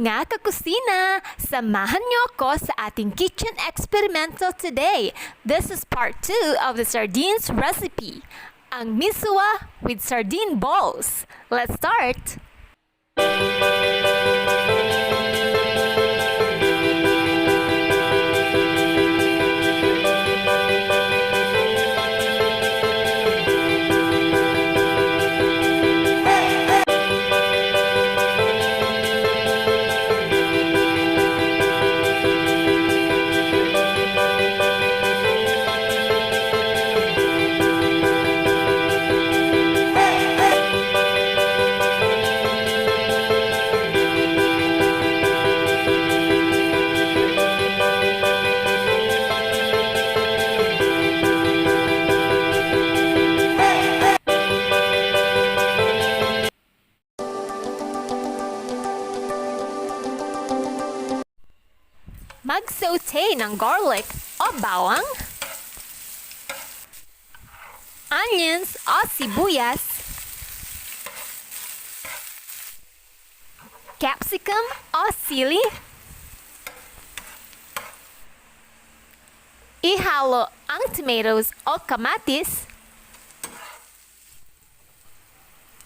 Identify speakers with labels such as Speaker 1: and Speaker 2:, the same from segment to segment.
Speaker 1: Mga kakusina, samahan niyo ako sa ating kitchen experimento today. This is part 2 of the sardines recipe, ang misua with sardine balls. Let's start! Mag-saute ng garlic o bawang, onions o sibuyas, capsicum o sili, ihalo ang tomatoes o kamatis,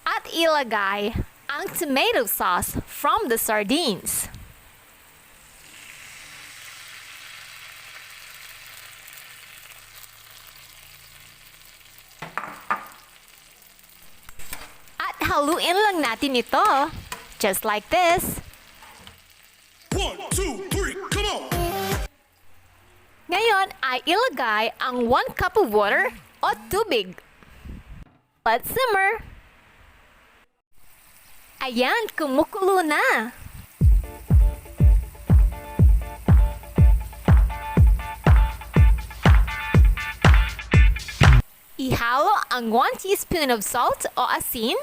Speaker 1: at ilagay ang tomato sauce from the sardines. Haluin lang natin ito. Just like this.
Speaker 2: 1, 2, 3, come on!
Speaker 1: Ngayon ay ilagay ang 1 cup of water o tubig. Let's simmer. Ayan, kumukulo na. Ihalo ang 1 teaspoon of salt o asin.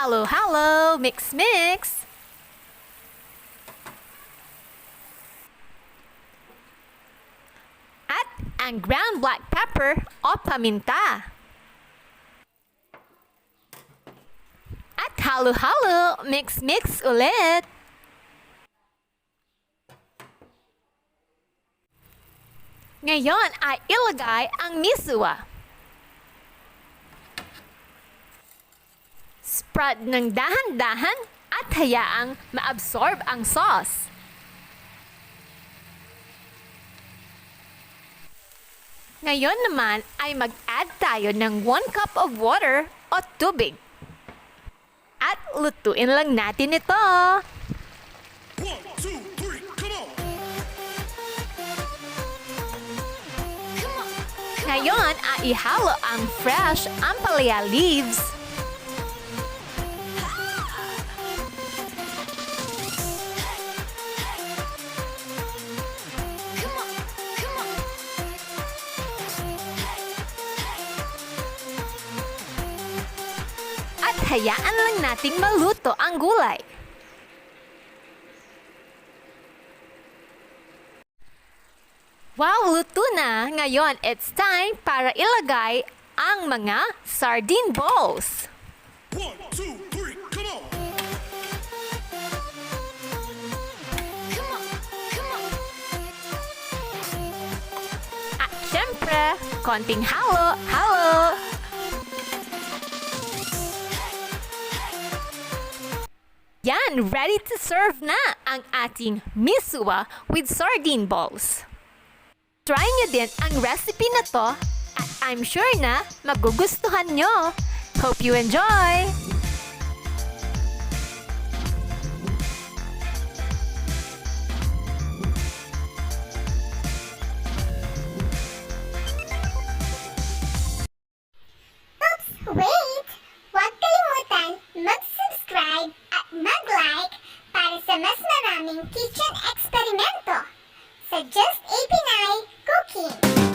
Speaker 1: Halo, mix. At ang ground black pepper o paminta. At halo, mix ulit. Ngayon ay ilagay ang misua. Spread ng dahan-dahan at hayaang maabsorb ang sauce. Ngayon naman ay mag-add tayo ng 1 cup of water o tubig. At lutuin lang natin ito.
Speaker 2: 1, 2, 3, come on!
Speaker 1: Ngayon ay ihalo ang fresh ampalaya leaves. At hayaan lang nating maluto ang gulay. Wow, luto na! Ngayon, it's time para ilagay ang mga sardine balls.
Speaker 2: 1, 2, 3, come on!
Speaker 1: At syempre, konting halo. Yan, ready to serve na ang ating misua with sardine balls. Try nyo din ang recipe na to at I'm sure na magugustuhan nyo. Hope you enjoy!
Speaker 3: Oops, wait! Huwag kalimutan mag-subscribe at mag-like para sa mas maraming kitchen eksperimento sa Just A Pinay Cooking.